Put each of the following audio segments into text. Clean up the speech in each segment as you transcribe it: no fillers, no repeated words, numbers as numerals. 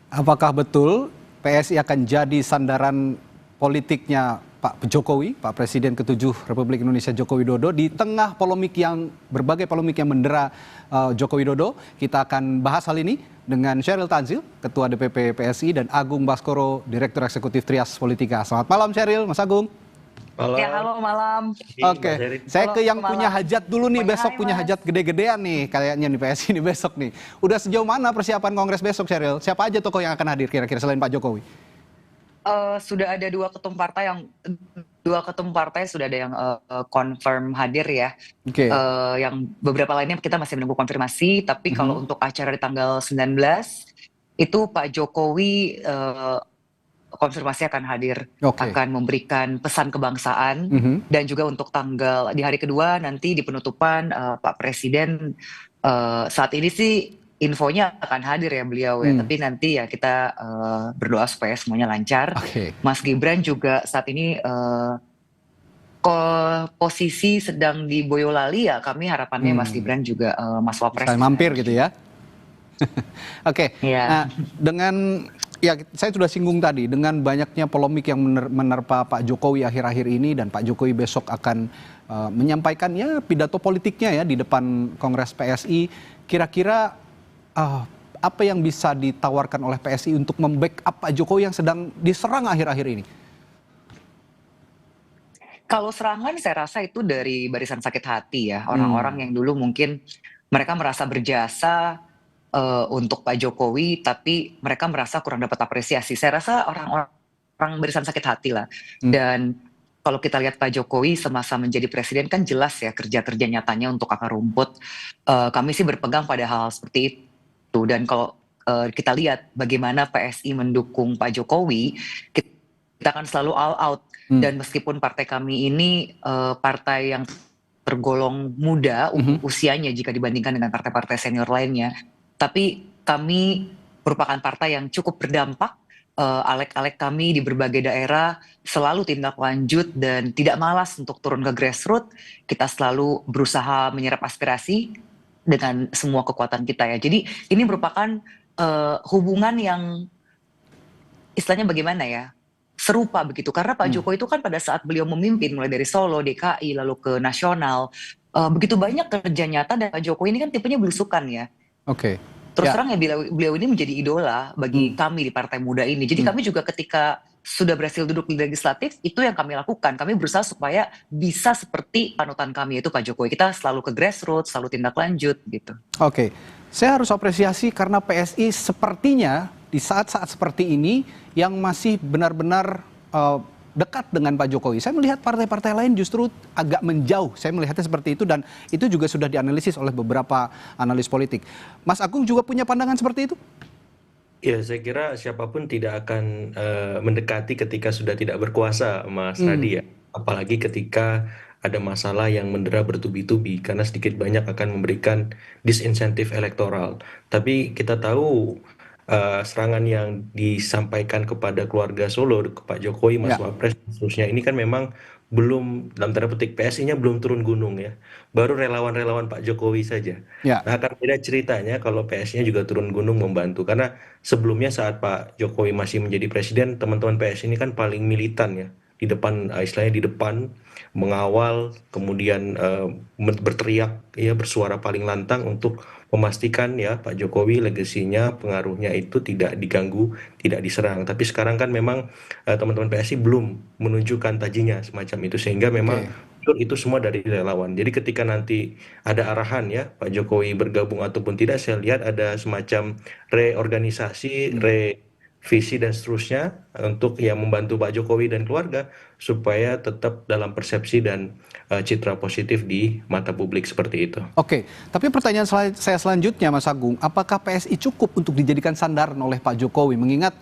Apakah betul PSI akan jadi sandaran politiknya Pak Jokowi, Pak Presiden ke-7 Republik Indonesia Joko Widodo di tengah berbagai polemik yang mendera Joko Widodo? Kita akan bahas hal ini dengan Sheryl Tanzil, Ketua DPP PSI, dan Agung Baskoro, Direktur Eksekutif Trias Politika. Selamat malam Sheryl, Mas Agung. Ya, Malam, halo malam. Mbak Oke, Sherin. saya Halo ke yang punya malam hajat dulu nih, semuanya. besok Hai, punya Mas. hajat gede-gedean nih kayaknya nih PSI nih besok nih. Udah sejauh mana persiapan Kongres besok, Sheryl? Siapa aja tokoh yang akan hadir kira-kira selain Pak Jokowi? Sudah ada dua ketum partai sudah ada yang confirm hadir ya. Oke. Yang beberapa lainnya kita masih menunggu konfirmasi. Tapi kalau Mhm. untuk acara di tanggal 19 itu Pak Jokowi konfirmasi akan hadir, Oke. akan memberikan pesan kebangsaan. Mhm. Dan juga untuk tanggal di hari kedua nanti di penutupan Pak Presiden saat ini sih infonya akan hadir ya beliau ya, Hmm. tapi nanti ya kita berdoa supaya semuanya lancar. Oke. Mas Gibran juga saat ini posisi sedang di Boyolali ya, kami harapannya Mas Hmm. Gibran juga Mas Bisa Wapres bisa mampir hadir gitu juga. ya. Oke. Ya. Nah, dengan ya saya sudah singgung tadi dengan banyaknya polemik yang menerpa Pak Jokowi akhir-akhir ini dan Pak Jokowi besok akan menyampaikan ya pidato politiknya ya di depan Kongres PSI. Kira-kira apa yang bisa ditawarkan oleh PSI untuk membackup Pak Jokowi yang sedang diserang akhir-akhir ini? Kalau serangan saya rasa itu dari barisan sakit hati ya, orang-orang Hmm. yang dulu mungkin mereka merasa berjasa untuk Pak Jokowi, tapi mereka merasa kurang dapat apresiasi. Saya rasa orang barisan sakit hati lah. Hmm. Dan kalau kita lihat Pak Jokowi semasa menjadi presiden kan jelas ya kerja-kerja nyatanya untuk akar rumput. Kami sih berpegang pada hal seperti itu. Dan kalau kita lihat bagaimana PSI mendukung Pak Jokowi, kita akan selalu all out. Hmm. Dan meskipun partai kami ini partai yang tergolong muda Mhm. usianya jika dibandingkan dengan partai-partai senior lainnya, tapi kami merupakan partai yang cukup berdampak. Alek-alek kami di berbagai daerah selalu tindak lanjut dan tidak malas untuk turun ke grassroots. Kita selalu berusaha menyerap aspirasi dengan semua kekuatan kita ya. Jadi ini merupakan hubungan yang istilahnya bagaimana ya, serupa begitu. Karena Pak Hmm. Jokowi itu kan pada saat beliau memimpin mulai dari Solo, DKI, lalu ke nasional, begitu banyak kerja nyata dan Pak Jokowi ini kan tipenya belusukan ya. Oke. Terus Ya. terang ya beliau ini menjadi idola bagi Hmm. kami di partai muda ini. Jadi Hmm. kami juga ketika sudah berhasil duduk di legislatif, itu yang kami lakukan. Kami berusaha supaya bisa seperti panutan kami yaitu Pak Jokowi. Kita selalu ke grassroots, selalu tindak lanjut gitu. Oke, saya harus apresiasi karena PSI sepertinya di saat-saat seperti ini yang masih benar-benar dekat dengan Pak Jokowi. Saya melihat partai-partai lain justru agak menjauh. Saya melihatnya seperti itu dan itu juga sudah dianalisis oleh beberapa analis politik. Mas Agung juga punya pandangan seperti itu? Ya, saya kira siapapun tidak akan mendekati ketika sudah tidak berkuasa, Mas Hmm. Radi ya. Apalagi ketika ada masalah yang mendera bertubi-tubi, karena sedikit banyak akan memberikan disinsentif elektoral. Tapi kita tahu serangan yang disampaikan kepada keluarga Solo, ke Pak Jokowi, Mas Ya. Wapres, dan seterusnya ini kan memang belum, dalam tanda petik, PSI-nya belum turun gunung ya. Baru relawan-relawan Pak Jokowi saja. Ya. Nah, akan beda ceritanya kalau PSI-nya juga turun gunung membantu. Karena sebelumnya saat Pak Jokowi masih menjadi presiden, teman-teman PSI ini kan paling militan ya. Di depan, istilahnya di depan, mengawal, kemudian berteriak, ya, bersuara paling lantang untuk memastikan ya Pak Jokowi legasinya, pengaruhnya itu tidak diganggu, tidak diserang. Tapi sekarang kan memang teman-teman PSI belum menunjukkan tajinya semacam itu, sehingga memang Oke. itu semua dari relawan. Jadi ketika nanti ada arahan ya Pak Jokowi bergabung ataupun tidak, saya lihat ada semacam reorganisasi, Hmm. revisi dan seterusnya untuk yang membantu Pak Jokowi dan keluarga supaya tetap dalam persepsi dan citra positif di mata publik seperti itu. Oke, tapi pertanyaan saya selanjutnya, Mas Agung, apakah PSI cukup untuk dijadikan sandaran oleh Pak Jokowi? Mengingat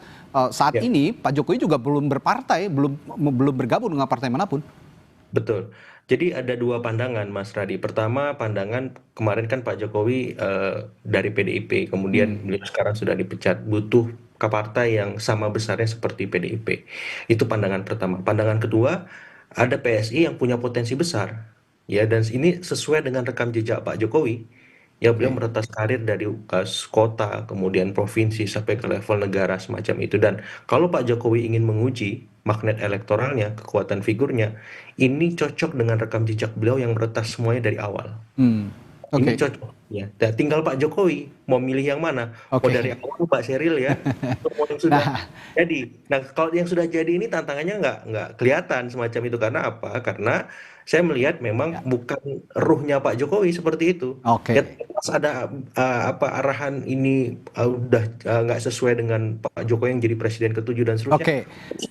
saat Ya. ini Pak Jokowi juga belum berpartai, belum bergabung dengan partai manapun. Betul. Jadi ada dua pandangan, Mas Radi. Pertama, pandangan kemarin kan Pak Jokowi dari PDIP, kemudian Hmm. beliau sekarang sudah dipecat, butuh ke partai yang sama besarnya seperti PDIP. Itu pandangan pertama. Pandangan kedua, ada PSI yang punya potensi besar, ya, dan ini sesuai dengan rekam jejak Pak Jokowi. Ya beliau Oke. meretas karir dari kota, kemudian provinsi sampai ke level negara semacam itu. Dan kalau Pak Jokowi ingin menguji magnet elektoralnya, kekuatan figurnya, ini cocok dengan rekam jejak beliau yang meretas semuanya dari awal. Hmm. Ini Oke. cocok ya. Dan tinggal Pak Jokowi mau milih yang mana. Mau dari Oke. awal Pak Sheryl ya, atau mau yang sudah Nah, jadi. Nah, kalau yang sudah jadi ini tantangannya nggak kelihatan semacam itu karena apa? Karena saya melihat memang ya. bukan ruhnya Pak Jokowi seperti itu. Ya Oke. pas ada apa arahan ini udah nggak sesuai dengan Pak Jokowi yang jadi presiden ketujuh dan seterusnya. Oke.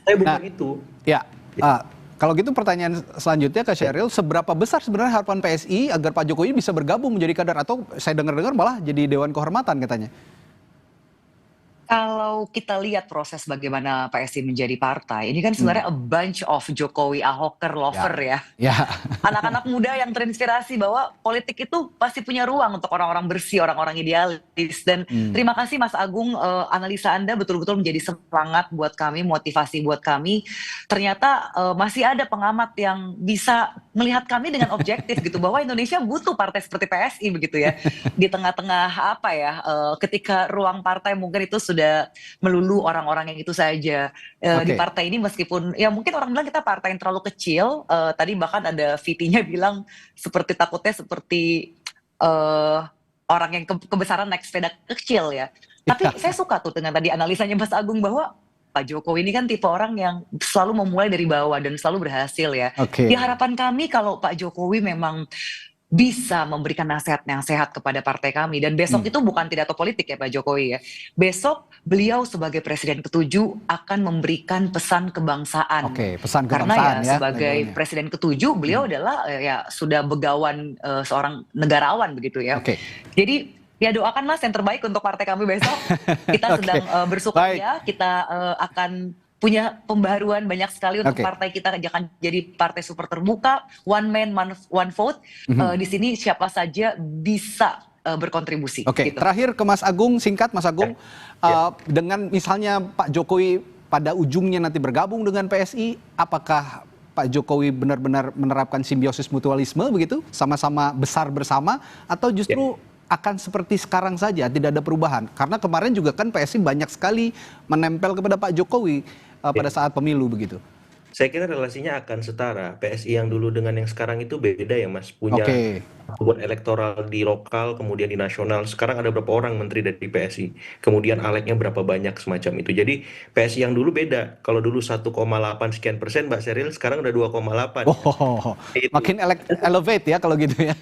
Saya Nah, bukan itu. ya, Ya, kalau gitu pertanyaan selanjutnya ke ya. Sheryl, seberapa besar sebenarnya harapan PSI agar Pak Jokowi bisa bergabung menjadi kader atau saya dengar-dengar malah jadi Dewan Kehormatan katanya? Kalau kita lihat proses bagaimana PSI menjadi partai, ini kan Hmm. sebenarnya a bunch of Jokowi Ahoker Ya, lover ya. ya, Anak-anak muda yang terinspirasi bahwa politik itu pasti punya ruang untuk orang-orang bersih, orang-orang idealis. Dan hmm. terima kasih Mas Agung, analisa Anda betul-betul menjadi semangat buat kami, motivasi buat kami. Ternyata masih ada pengamat yang bisa melihat kami dengan objektif gitu, bahwa Indonesia butuh partai seperti PSI begitu ya. Di tengah-tengah apa ya, ketika ruang partai mungkin itu sudah melulu orang-orang yang itu saja. Di Oke, partai ini meskipun ya mungkin orang bilang kita partai yang terlalu kecil, tadi bahkan ada VT-nya bilang takutnya seperti eh, orang yang kebesaran naik sepeda kecil ya. Tapi ya, saya suka tuh dengan tadi analisanya Mas Agung bahwa Pak Jokowi ini kan tipe orang yang selalu memulai dari bawah dan selalu berhasil ya. Ya oke, harapan kami kalau Pak Jokowi memang bisa memberikan nasihat yang sehat kepada partai kami. Dan besok hmm. itu bukan pidato politik ya Pak Jokowi ya. Besok beliau sebagai Presiden ke-7 akan memberikan pesan kebangsaan. Oke, pesan Karena ya kebangsaan ya sebagai labelnya. Presiden ke-7 beliau Hmm. adalah ya sudah begawan seorang negarawan begitu ya. Oke, Jadi ya doakan Mas yang terbaik untuk partai kami besok. Kita oke, sedang baik, bersukaria, kita akan punya pembaharuan banyak sekali untuk oke. partai kita akan jadi partai super terbuka, one man one vote. Mhm. Di sini siapa saja bisa berkontribusi Oke, gitu. terakhir ke Mas Agung, singkat Mas Ya, Agung, ya. dengan misalnya Pak Jokowi pada ujungnya nanti bergabung dengan PSI, apakah Pak Jokowi benar-benar menerapkan simbiosis mutualisme begitu, sama-sama besar bersama, atau Ya, justru akan seperti sekarang saja, tidak ada perubahan? Karena kemarin juga kan PSI banyak sekali menempel kepada Pak Jokowi pada ya. saat pemilu begitu. Saya kira relasinya akan setara. PSI yang dulu dengan yang sekarang itu beda ya, Mas. Punya Oke, buat elektoral di lokal, kemudian di nasional. Sekarang ada berapa orang menteri dari PSI. Kemudian aleknya berapa banyak semacam itu. Jadi PSI yang dulu beda. Kalau dulu 1,8 sekian persen, Mbak Sheryl, sekarang udah 2,8 ya. oh, Itu. makin elevate ya kalau gitu ya.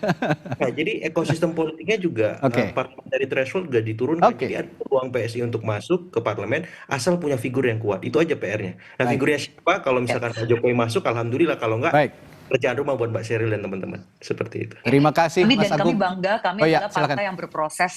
Nah, jadi ekosistem politiknya juga Oke, parliamentary threshold juga diturunkan. Jadi oke, ada peluang PSI untuk masuk ke parlemen asal punya figur yang kuat. Itu aja PR-nya. Nah, baik, figurnya siapa? Kalau Ya. misalkan Pak Jokowi masuk, alhamdulillah. Kalau enggak, baik. kerjaan rumah buat Mbak Sheryl dan teman-teman. Seperti itu. Ya. Terima kasih Kami Mas dan kami Agung. bangga, kami Oh ya, adalah silakan. partai yang berproses.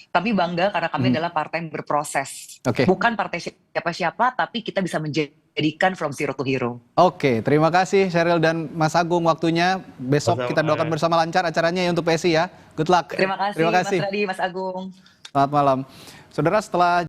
Kami bangga karena kami Mhm. adalah partai yang berproses. Oke. Bukan partai siapa-siapa, tapi kita bisa menjadikan from zero to hero. Oke, terima kasih Sheryl dan Mas Agung waktunya. Besok kita doakan Sama-sama. bersama lancar acaranya ya untuk PSI ya. Good luck. Terima kasih Terima Mas kasih. Radi, Mas Agung. Selamat malam. Saudara, setelah